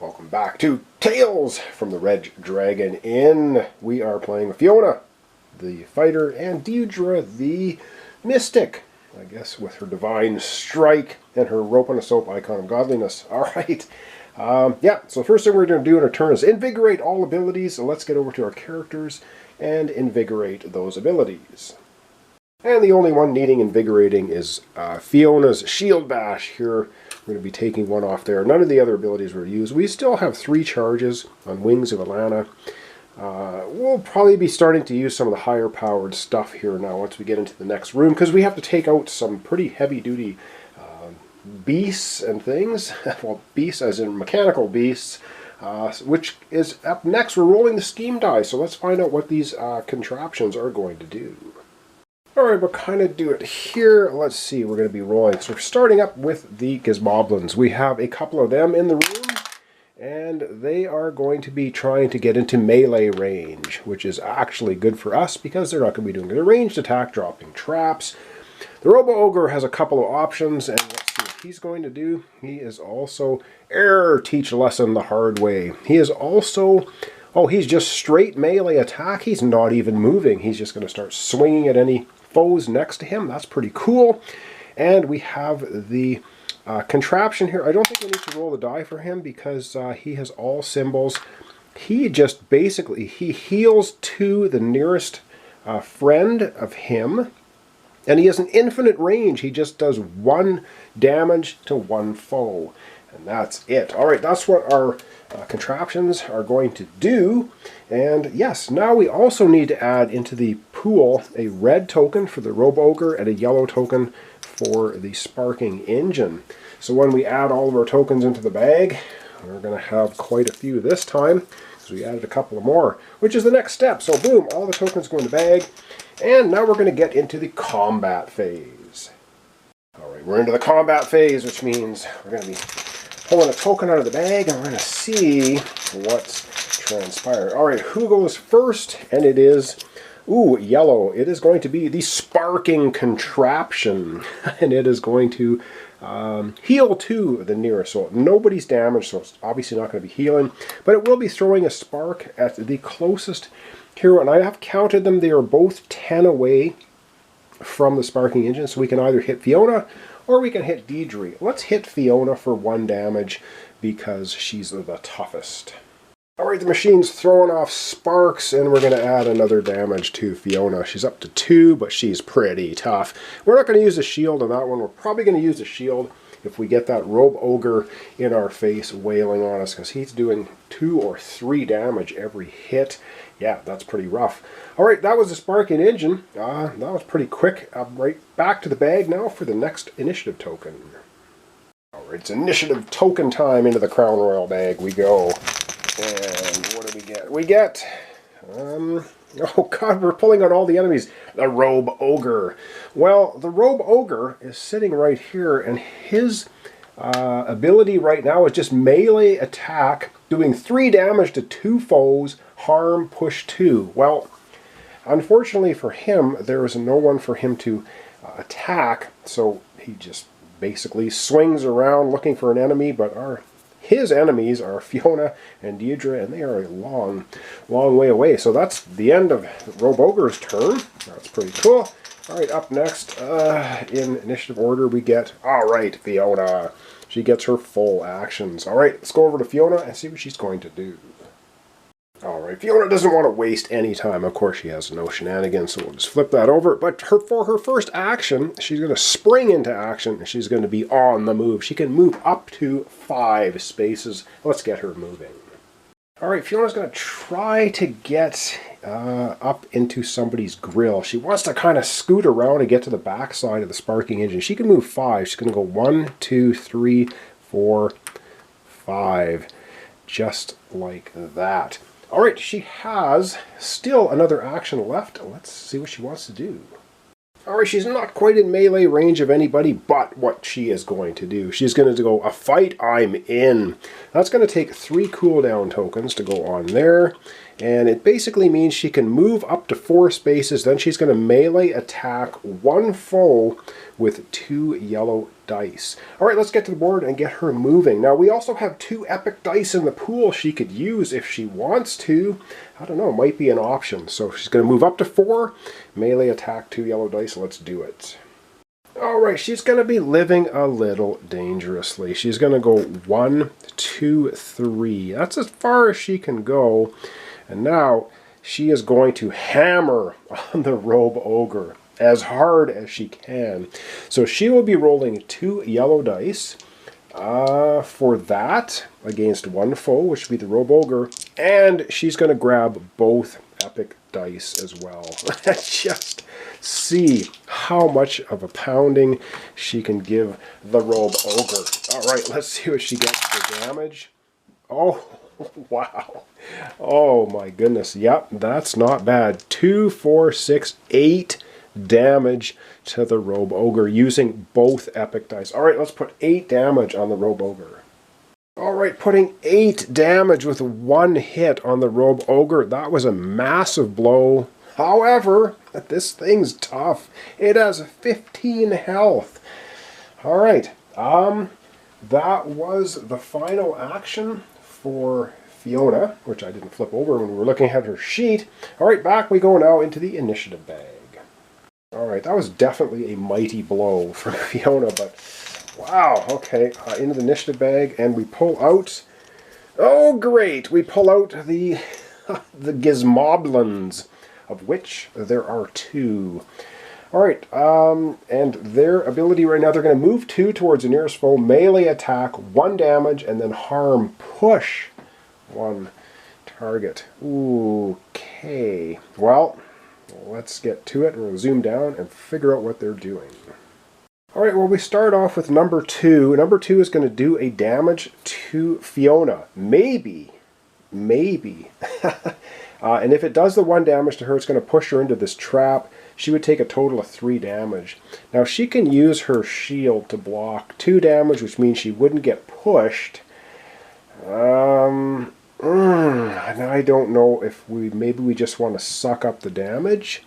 Welcome back to Tales from the Red Dragon Inn. We are playing Fiona, the fighter, and Deidra, the mystic. I guess with her divine strike and her rope on a soap icon of godliness. Alright. So the first thing we're going to do in our turn is invigorate all abilities. So let's get over to our characters and invigorate those abilities. And the only one needing invigorating is Fiona's Shield Bash here. We're going to be taking one off there. None of the other abilities were used. We still have 3 charges on Wings of Alana. We'll probably be starting to use some of the higher powered stuff here now once we get into the next room, because we have to take out some pretty heavy duty beasts and things. Well, beasts as in mechanical beasts, which is up next. We're rolling the scheme die, so let's find out what these contraptions are going to do. Alright, we'll kind of do it here. Let's see, we're going to be rolling. So we're starting up with the Gizmoblins. We have a couple of them in the room, and they are going to be trying to get into melee range, which is actually good for us because they're not going to be doing their ranged attack, dropping traps. The Robo-Ogre has a couple of options, and let's see what he's going to do. He is also, teach a lesson the hard way. He is also, he's just straight melee attack. He's not even moving. He's just going to start swinging at any foes next to him. That's pretty cool. And we have the contraption here. I don't think we need to roll the die for him because he has all symbols. He just basically, he heals to the nearest friend of him, and he has an infinite range. He just does 1 damage to 1 foe, and that's it. Alright, that's what our contraptions are going to do. And yes, now we also need to add into the pool a red token for the Robo-Ogre and a yellow token for the Sparking Engine. So when we add all of our tokens into the bag, we're going to have quite a few this time, because we added a couple more, which is the next step. So boom, all the tokens go in the bag, and now we're going to get into the combat phase. Alright, we're into the combat phase, which means we're going to be pulling a token out of the bag, and we're going to see what's transpired. Alright, who goes first? And it is, yellow. It is going to be the Sparking Contraption, and it is going to heal to the nearest. So nobody's damaged, so it's obviously not going to be healing, but it will be throwing a spark at the closest hero, and I have counted them. They are both 10 away from the Sparking Engine, so we can either hit Fiona or we can hit Deidra. Let's hit Fiona for 1 damage because she's the toughest. Alright, the machine's throwing off sparks, and we're going to add another damage to Fiona. She's up to 2, but she's pretty tough. We're not going to use the shield on that one. We're probably going to use the shield if we get that Robe-Ogre in our face wailing on us, because he's doing 2 or 3 damage every hit. Yeah, that's pretty rough. Alright, that was the Sparking Engine. That was pretty quick. Right back to the bag now for the next initiative token. Alright, it's initiative token time. Into the Crown Royal bag we go. And what do we get? We get, oh god, we're pulling out all the enemies. The Robe-Ogre. Well, the Robe-Ogre is sitting right here, and his ability right now is just melee attack, doing 3 damage to 2 foes, harm, push 2. Well, unfortunately for him, there is no one for him to attack, so he just basically swings around looking for an enemy, but his enemies are Fiona and Deidra, and they are a long, long way away. So that's the end of Robe-Ogre's turn. That's pretty cool. Alright, up next, in initiative order, we get, alright, Fiona. She gets her full actions. Alright, let's go over to Fiona and see what she's going to do. Alright, Fiona doesn't want to waste any time. Of course, she has no shenanigans, so we'll just flip that over. But for her first action, she's going to spring into action, and she's going to be on the move. She can move up to 5 spaces. Let's get her moving. Alright, Fiona's going to try to get up into somebody's grill. She wants to kind of scoot around and get to the back side of the Sparking Engine. She can move 5. She's going to go 1, 2, 3, 4, 5. Just like that. Alright, she has still another action left. Let's see what she wants to do. Alright, she's not quite in melee range of anybody, but what she is going to do, she's going to go, a fight I'm in. That's going to take 3 cooldown tokens to go on there. And it basically means she can move up to 4 spaces, then she's going to melee attack one foe with 2 yellow dice. Alright, let's get to the board and get her moving. Now, we also have 2 epic dice in the pool she could use if she wants to. I don't know, might be an option. So she's going to move up to 4, melee attack 2 yellow dice. Let's do it. Alright, she's going to be living a little dangerously. She's going to go 1, 2, 3. That's as far as she can go. And now she is going to hammer on the Robe Ogre as hard as she can. So she will be rolling 2 yellow dice for that against one foe, which would be the Robe Ogre. And she's going to grab both epic dice as well. Just see how much of a pounding she can give the Robe Ogre. Alright, let's see what she gets for damage. Oh, wow. Oh my goodness. Yep, that's not bad. 2, 4, 6, 8 damage to the Robe Ogre using both epic dice. Alright, let's put 8 damage on the Robe Ogre. Alright, putting 8 damage with 1 hit on the Robe Ogre. That was a massive blow. However, this thing's tough. It has 15 health. Alright, that was the final action for Fiona, which I didn't flip over when we were looking at her sheet. Alright, back we go now into the initiative bag. Alright, that was definitely a mighty blow for Fiona, but wow, okay, into the initiative bag, and we pull out, oh great, we pull out the Gizmoblins, of which there are 2. Alright, and their ability right now, they're going to move 2 towards the nearest foe, melee attack, 1 damage, and then harm push 1 target. Okay, well, let's get to it, and we'll zoom down and figure out what they're doing. Alright, well we start off with number 2. Number 2 is going to do a damage to Fiona. Maybe. And if it does the 1 damage to her, it's going to push her into this trap. She would take a total of 3 damage. Now she can use her shield to block 2 damage, which means she wouldn't get pushed. And I don't know if maybe we just want to suck up the damage.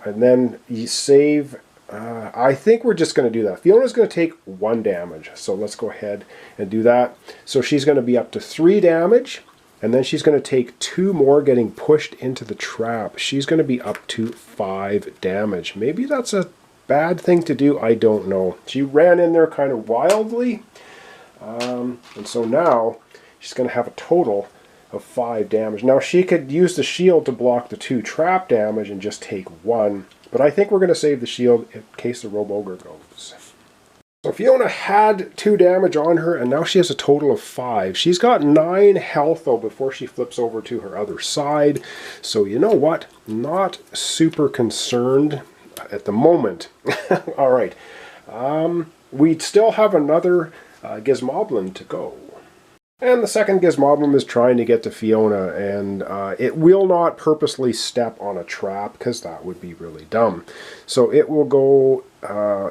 And then you save. I think we're just going to do that. Fiona's going to take 1 damage. So let's go ahead and do that. So she's going to be up to 3 damage. And then she's going to take 2 more getting pushed into the trap. She's going to be up to 5 damage. Maybe that's a bad thing to do. I don't know. She ran in there kind of wildly. And so now she's going to have a total of 5 damage. Now she could use the shield to block the 2 trap damage and just take 1. But I think we're going to save the shield in case the Robe Ogre goes. So Fiona had 2 damage on her, and now she has a total of 5. She's got 9 health, though, before she flips over to her other side. So you know what? Not super concerned at the moment. All right. We still have another Gizmoblin to go. And the second Gizmoblin is trying to get to Fiona, and it will not purposely step on a trap, because that would be really dumb. So it will go,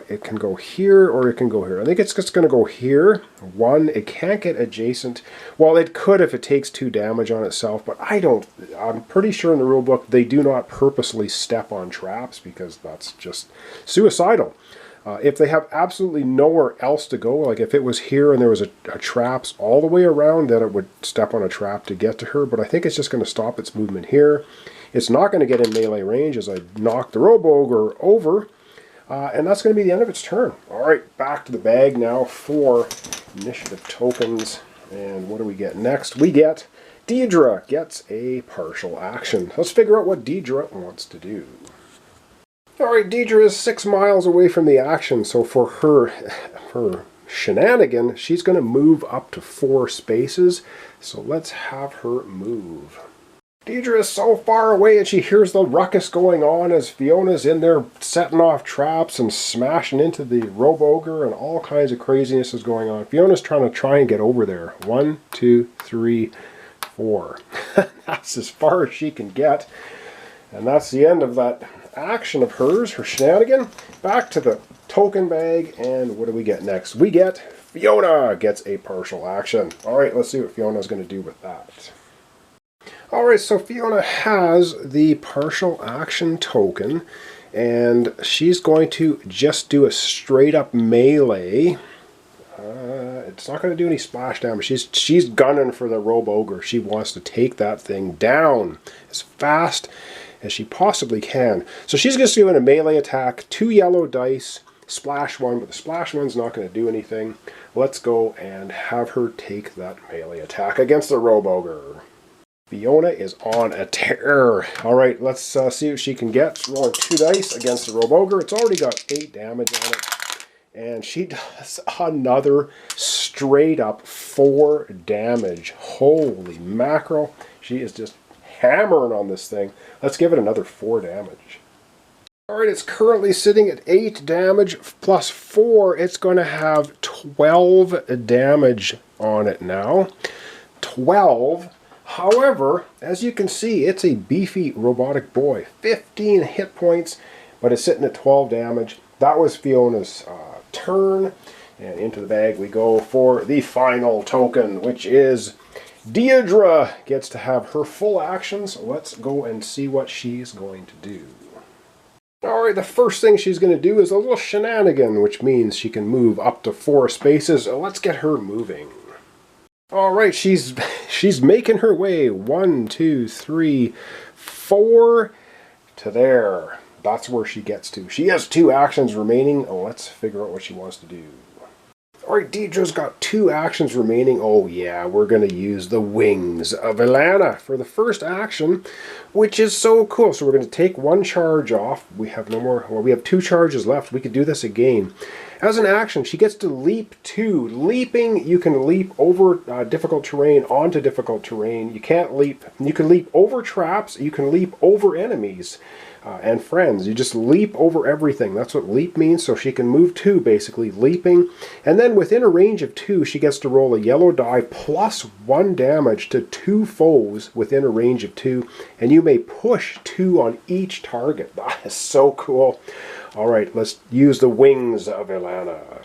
it can go here, or it can go here. I think it's just going to go here. 1, it can't get adjacent. Well, it could if it takes 2 damage on itself, but I'm pretty sure in the rulebook they do not purposely step on traps, because that's just suicidal. If they have absolutely nowhere else to go, like if it was here and there was a traps all the way around, then it would step on a trap to get to her. But I think it's just going to stop its movement here. It's not going to get in melee range as I knock the Robe Ogre over. And that's going to be the end of its turn. Alright, back to the bag now for initiative tokens. And what do we get next? We get Deidra gets a partial action. Let's figure out what Deidra wants to do. Alright, Deidra is 6 miles away from the action, so for her shenanigan, she's going to move up to 4 spaces. So let's have her move. Deidra is so far away and she hears the ruckus going on as Fiona's in there setting off traps and smashing into the Robe Ogre, and all kinds of craziness is going on. Fiona's trying to get over there. 1, 2, 3, 4. That's as far as she can get. And that's the end of that action of hers, her shenanigan. Back to the token bag, and what do we get next? We get Fiona gets a partial action. Alright, let's see what Fiona's going to do with that. Alright, so Fiona has the partial action token, and she's going to just do a straight up melee. It's not going to do any splash damage. She's gunning for the Robe Ogre. She wants to take that thing down as fast as she possibly can. So she's just doing a melee attack, 2 yellow dice, splash 1, but the splash 1's not going to do anything. Let's go and have her take that melee attack against the Robe Ogre. Fiona is on a tear. Alright, let's see what she can get. Rolling 2 dice against the Robe Ogre. It's already got 8 damage on it. And she does another straight up 4 damage. Holy mackerel. She is just hammering on this thing. Let's give it another 4 damage. Alright, it's currently sitting at 8 damage plus 4. It's going to have 12 damage on it now. 12. However, as you can see, it's a beefy robotic boy. 15 hit points, but it's sitting at 12 damage. That was Fiona's turn. And into the bag we go for the final token, which is Deidra gets to have her full actions. Let's go and see what she's going to do. Alright, the first thing she's going to do is a little shenanigan, which means she can move up to 4 spaces. Let's get her moving. Alright, she's making her way 1, 2, 3, 4 to there. That's where she gets to. She has 2 actions remaining. Let's figure out what she wants to do. Alright, Deidra's got 2 actions remaining. Oh yeah, we're going to use the Wings of Ilana for the first action, which is so cool. So we're going to take 1 charge off. We have no more, well, we have 2 charges left. We could do this again. As an action, she gets to leap 2. Leaping, you can leap over difficult terrain onto difficult terrain. You can't leap, you can leap over traps, you can leap over enemies. And friends. You just leap over everything. That's what leap means. So she can move 2, basically, leaping. And then within a range of 2, she gets to roll a yellow die plus 1 damage to 2 foes within a range of 2. And you may push 2 on each target. That is so cool. Alright, let's use the Wings of Ilana.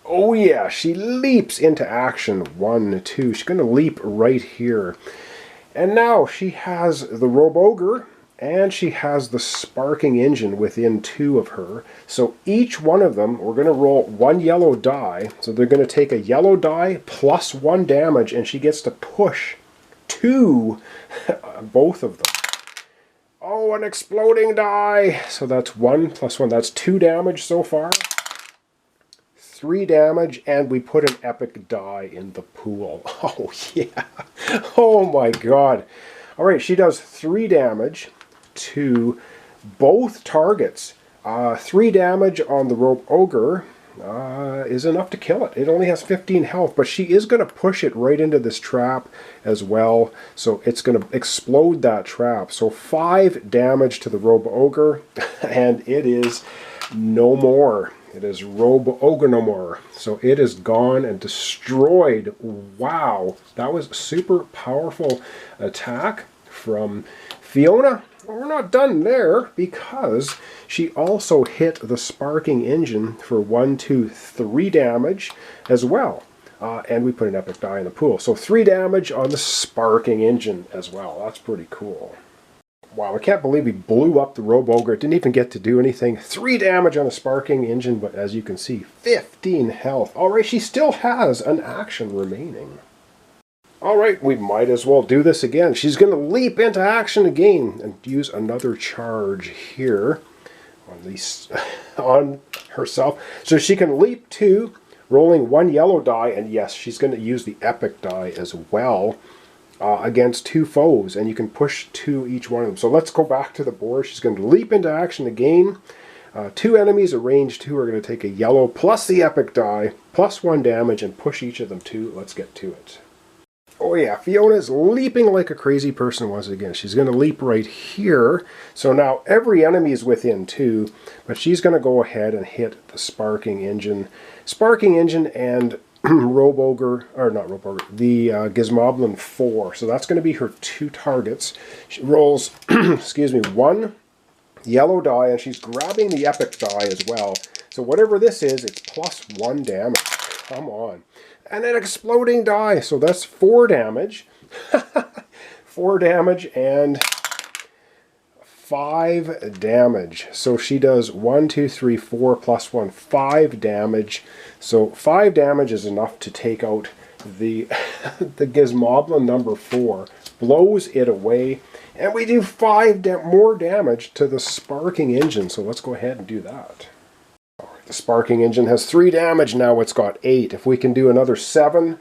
Oh yeah, she leaps into action. 1, 2. She's going to leap right here. And now she has the Robe Ogre. And she has the Sparking Engine within 2 of her. So each one of them, we're going to roll 1 yellow die. So they're going to take a yellow die plus 1 damage, and she gets to push 2, both of them. Oh, an exploding die! So that's 1 plus 1. That's 2 damage so far. 3 damage, and we put an epic die in the pool. Oh, yeah. Oh, my God. Alright, she does 3 damage to both targets. 3 damage on the Robe Ogre is enough to kill it. It only has 15 health, but she is going to push it right into this trap as well. So it's going to explode that trap. So 5 damage to the Robe Ogre, and it is no more. It is Robe Ogre no more. So it is gone and destroyed. Wow, that was a super powerful attack from Fiona. We're not done there, because she also hit the Sparking Engine for 1, 2, 3 damage as well. And we put an epic die in the pool. So 3 damage on the Sparking Engine as well. That's pretty cool. Wow, I can't believe we blew up the Robe Ogre. It didn't even get to do anything. 3 damage on a Sparking Engine, but as you can see, 15 health. Alright, she still has an action remaining. Alright, we might as well do this again. She's going to leap into action again and use another charge here on herself. So she can leap 2, rolling 1 yellow die, and yes, she's going to use the epic die as well against 2 foes, and you can push 2 each one of them. So let's go back to the board. She's going to leap into action again. 2 enemies at range 2 are going to take a yellow plus the epic die, plus 1 damage, and push each of them 2. Let's get to it. Oh yeah, Fiona's leaping like a crazy person once again. She's going to leap right here. So now every enemy is within 2, but she's going to go ahead and hit the Sparking Engine. Sparking Engine and Robe Ogre, or not Robe Ogre, the Gizmoblin 4. So that's going to be her 2 targets. She rolls, excuse me, 1 yellow die, and she's grabbing the epic die as well. So whatever this is, it's plus 1 damage. Come on. And an exploding die, so that's 4 damage. 4 damage and 5 damage. So she does 1, 2, 3, 4 plus 1, 5 damage. So 5 damage is enough to take out the the Gizmoblin number 4. Blows it away. And we do 5 more damage to the Sparking Engine. So let's go ahead and do that. The Sparking Engine has 3 damage. Now it's got 8. If we can do another 7,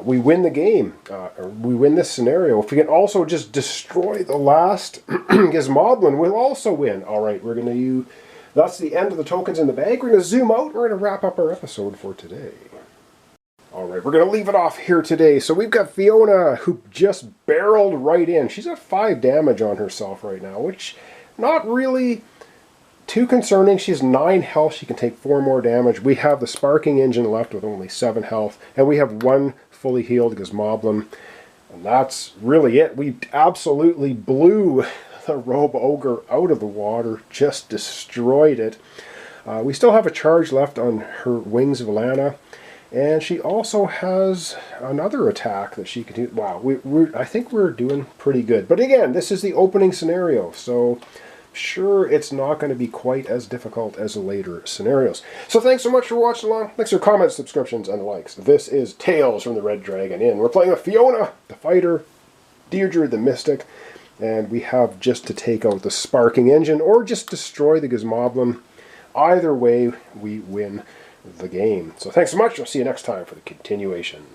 we win the game. We win this scenario. If we can also just destroy the last Gizmoblin, we'll also win. Alright, we're going to use... That's the end of the tokens in the bag. We're going to zoom out. We're going to wrap up our episode for today. Alright, we're going to leave it off here today. So we've got Fiona, who just barreled right in. She's got 5 damage on herself right now, which not really too concerning. She has 9 health. She can take 4 more damage. We have the Sparking Engine left with only 7 health. And we have 1 fully healed Gizmoblin. And that's really it. We absolutely blew the Robe Ogre out of the water. Just destroyed it. We still have a charge left on her Wings of Lana. And she also has another attack that she can do. Wow, I think we're doing pretty good. But again, this is the opening scenario. So sure, it's not going to be quite as difficult as the later scenarios. So thanks so much for watching along. Thanks for comments, subscriptions, and likes. This is Tales from the Red Dragon Inn. We're playing with Fiona, the fighter, Deidra, the mystic, and we have just to take out the Sparking Engine or just destroy the Gizmoblin. Either way, we win the game. So thanks so much. I'll see you next time for the continuation.